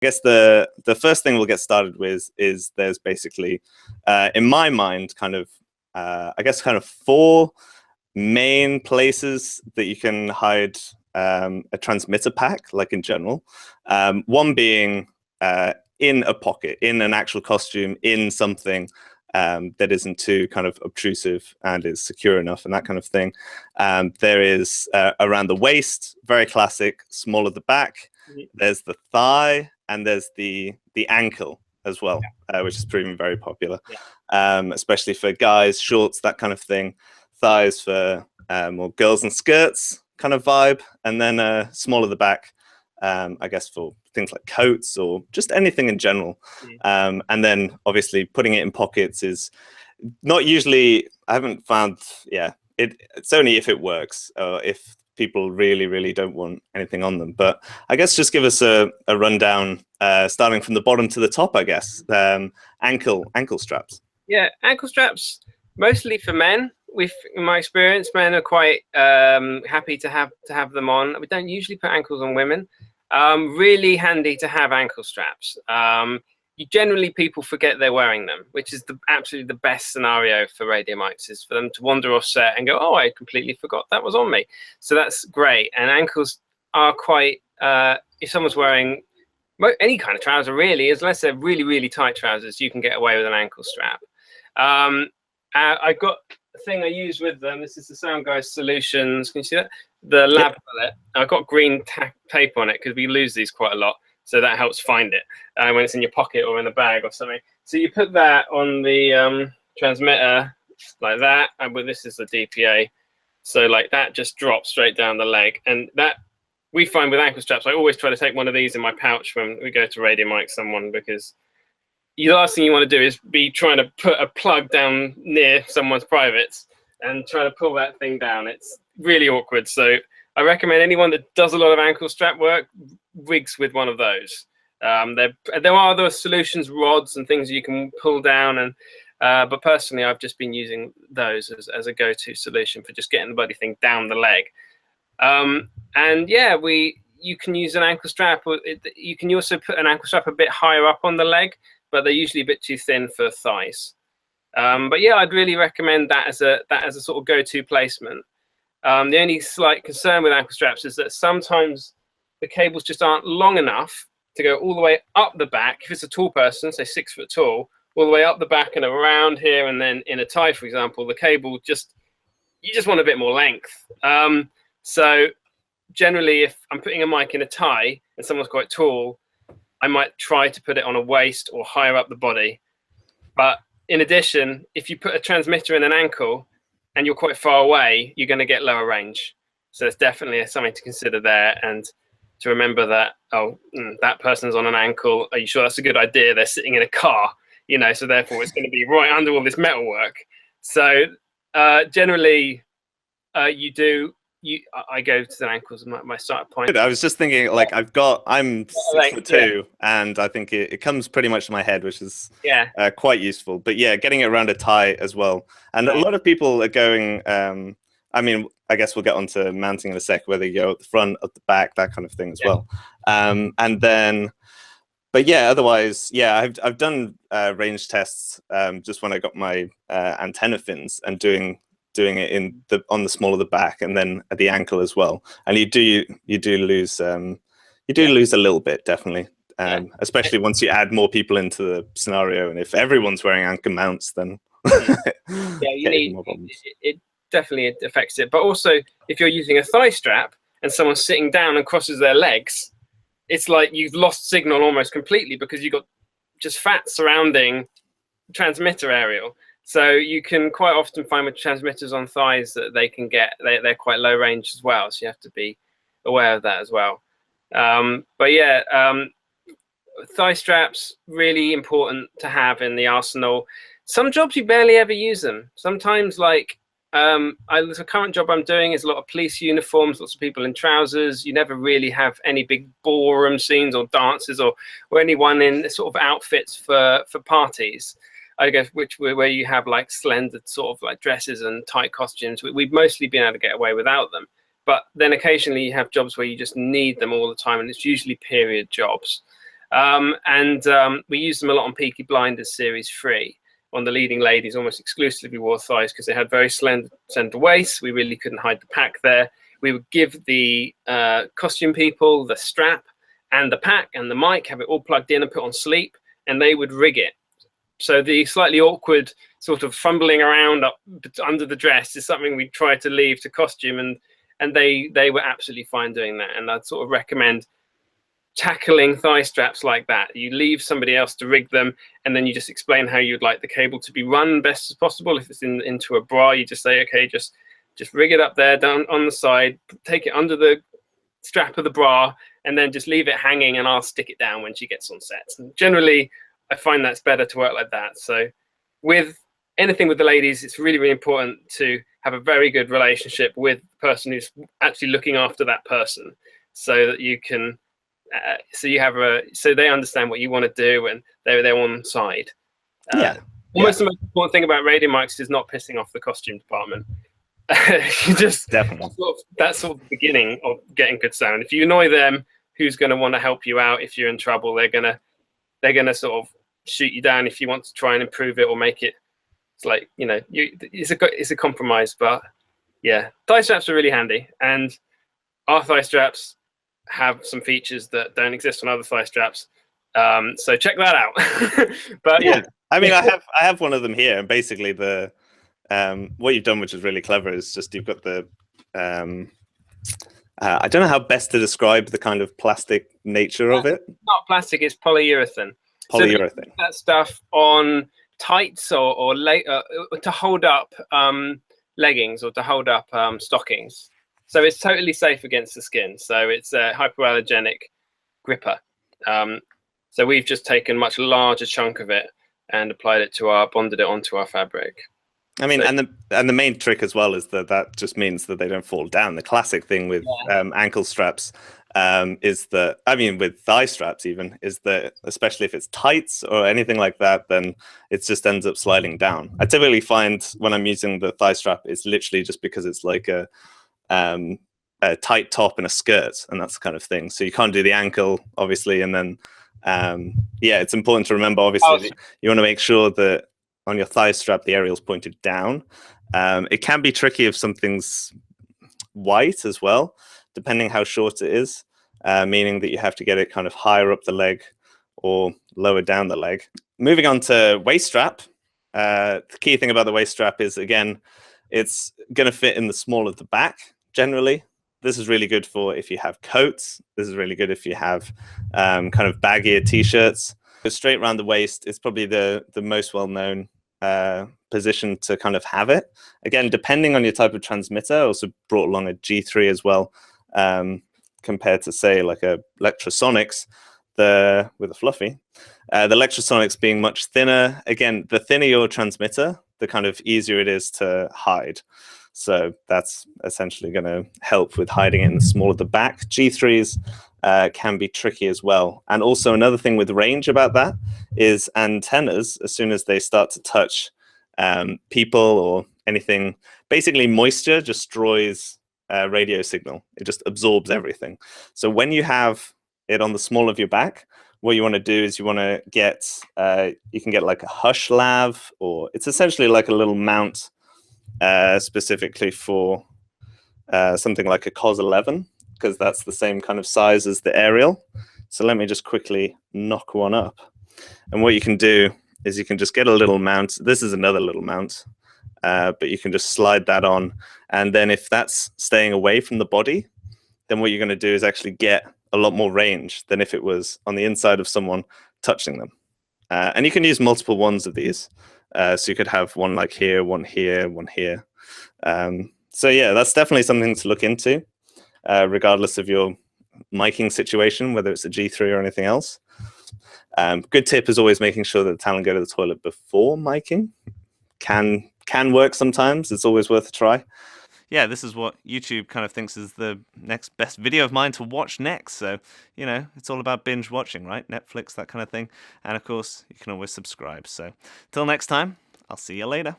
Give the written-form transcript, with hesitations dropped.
guess the first thing we'll get started with is there's basically, in my mind, kind of, I guess, kind of 4 main places that you can hide a transmitter pack, like in general. One being in a pocket, in an actual costume, in something that isn't too kind of obtrusive and is secure enough and that kind of thing. There is around the waist, very classic, small at the back. There's the thigh, and there's the ankle as well, which is proving very popular, especially for guys, shorts, that kind of thing. Thighs for more girls and skirts kind of vibe, and then small at the back, I guess, for things like coats or just anything in general. And then obviously putting it in pockets is not usually, I haven't found, it's only if it works, or if people really don't want anything on them. But I guess just give us a rundown, starting from the bottom to the top, I guess. Ankle straps. Yeah, ankle straps, mostly for men. In my experience, men are quite happy to have them on. We don't usually put ankles on women. Really handy to have ankle straps. Generally, people forget they're wearing them, which is absolutely the best scenario for radio mics, is for them to wander off set and go, oh, I completely forgot that was on me. So that's great. And ankles are quite, if someone's wearing any kind of trouser, really, unless they're really tight trousers, you can get away with an ankle strap. I've got a thing I use with them. This is the Sound Guys Solutions. Can you see that? The lab palette. I've got green tape on it because we lose these quite a lot. So that helps find it when it's in your pocket or in a bag or something. So you put that on the transmitter like that. And this is the DPA. So like that just drops straight down the leg. And that we find with ankle straps, I always try to take one of these in my pouch when we go to radio mic someone, because the last thing you want to do is be trying to put a plug down near someone's privates and try to pull that thing down. It's really awkward. So I recommend anyone that does a lot of ankle strap work rigs with one of those. There are other solutions, rods and things you can pull down, and but personally I've just been using those as a go-to solution for just getting the bloody thing down the leg. And yeah, you can use an ankle strap, or you can also put an ankle strap a bit higher up on the leg, but they're usually a bit too thin for thighs. But yeah, I'd really recommend that as a sort of go-to placement. The only slight concern with ankle straps is that sometimes the cables just aren't long enough to go all the way up the back. If it's a tall person, say 6 foot tall, all the way up the back and around here, and then in a tie, for example, the cable you just want a bit more length. So generally, if I'm putting a mic in a tie and someone's quite tall, I might try to put it on a waist or higher up the body. But in addition, if you put a transmitter in an ankle and you're quite far away, you're going to get lower range. So it's definitely something to consider there, and to remember that, that person's on an ankle. Are you sure that's a good idea? They're sitting in a car, so therefore it's going to be right under all this metal work. So generally, I go to the ankles as my start point. I was just thinking, like, I'm 6'2", and I think it comes pretty much to my head, which is quite useful. But yeah, getting it around a tie as well. And a lot of people are going, I mean, I guess we'll get onto mounting in a sec, whether you go at the front, at the back, that kind of thing as well. And then, but yeah, otherwise, yeah, I've done range tests just when I got my antenna fins, and doing it on the small of the back and then at the ankle as well. And you do lose a little bit, definitely. Especially once you add more people into the scenario, and if everyone's wearing ankle mounts, then you need more problems. It definitely affects it. But also, if you're using a thigh strap and someone's sitting down and crosses their legs, it's like you've lost signal almost completely, because you've got just fat surrounding the transmitter aerial. So you can quite often find with transmitters on thighs that they're quite low range as well. So you have to be aware of that as well. But yeah, thigh straps, really important to have in the arsenal. Some jobs you barely ever use them. Sometimes, like the current job I'm doing is a lot of police uniforms, lots of people in trousers. You never really have any big ballroom scenes or dances or anyone in sort of outfits for parties, I guess, where you have like slender sort of like dresses and tight costumes. We've mostly been able to get away without them. But then occasionally you have jobs where you just need them all the time, and it's usually period jobs. We used them a lot on Peaky Blinders Series 3. On the leading ladies, almost exclusively wore thighs because they had very slender waists. We really couldn't hide the pack there. We would give the costume people the strap and the pack and the mic, have it all plugged in and put on sleep, and they would rig it. So the slightly awkward sort of fumbling around up under the dress is something we try to leave to costume, and they were absolutely fine doing that. And I'd sort of recommend tackling thigh straps like that. You leave somebody else to rig them, and then you just explain how you'd like the cable to be run best as possible. If it's into a bra, you just say, okay, just rig it up there down on the side, take it under the strap of the bra, and then just leave it hanging, and I'll stick it down when she gets on set. And generally, I find that's better to work like that. So with anything with the ladies, it's really, really important to have a very good relationship with the person who's actually looking after that person, so that you can so they understand what you want to do, and they're on side. Almost the most important thing about radio mics is not pissing off the costume department. You just definitely that's sort of the beginning of getting good sound. If you annoy them, who's going to want to help you out? If you're in trouble, they're gonna sort of shoot you down if you want to try and improve it or make it. It's like, it's a compromise, but yeah, thigh straps are really handy, and our thigh straps have some features that don't exist on other thigh straps. So check that out. But yeah, I mean, I have one of them here, and basically the what you've done, which is really clever, is just you've got the I don't know how best to describe the kind of plastic nature of it. Not plastic, it's polyurethane. Polyurethane. So that stuff on tights or to hold up leggings or to hold up stockings. So it's totally safe against the skin. So it's a hypoallergenic gripper. So we've just taken a much larger chunk of it and bonded it onto our fabric. I mean, so, and the main trick as well is that just means that they don't fall down. The classic thing with ankle straps is that, I mean, with thigh straps even, is that especially if it's tights or anything like that, then it just ends up sliding down. I typically find when I'm using the thigh strap, it's literally just because it's like a tight top and a skirt, and that's the kind of thing. So you can't do the ankle, obviously, and then it's important to remember, obviously, you want to make sure that on your thigh strap the areol's pointed down. It can be tricky if something's white as well, depending how short it is, meaning that you have to get it kind of higher up the leg or lower down the leg. Moving on to waist strap. The key thing about the waist strap is, again, it's going to fit in the small of the back generally. This is really good for if you have coats. This is really good if you have kind of baggier t-shirts. Straight around the waist is probably the most well-known position to kind of have it. Again, depending on your type of transmitter, I also brought along a G3 as well, compared to, say, like a Electrosonics with a fluffy. The Electrosonics being much thinner. Again, the thinner your transmitter, the kind of easier it is to hide. So that's essentially going to help with hiding it in the small of the back. G3s can be tricky as well. And also another thing with range about that is antennas, as soon as they start to touch people or anything, basically moisture destroys radio signal. It just absorbs everything. So when you have it on the small of your back, what you want to do is you want to get, you can get like a hush lav, or it's essentially like a little mount specifically for something like a COS 11, because that's the same kind of size as the aerial. So let me just quickly knock one up. And what you can do is you can just get a little mount. This is another little mount, but you can just slide that on. And then if that's staying away from the body, then what you're going to do is actually get a lot more range than if it was on the inside of someone touching them. And you can use multiple ones of these. So you could have one like here, one here, one here. So yeah, that's definitely something to look into, regardless of your miking situation, whether it's a G3 or anything else. Good tip is always making sure that the talent go to the toilet before miking. Can work sometimes. It's always worth a try. Yeah, this is what YouTube kind of thinks is the next best video of mine to watch next. So, it's all about binge watching, right? Netflix, that kind of thing. And of course, you can always subscribe. So, till next time, I'll see you later.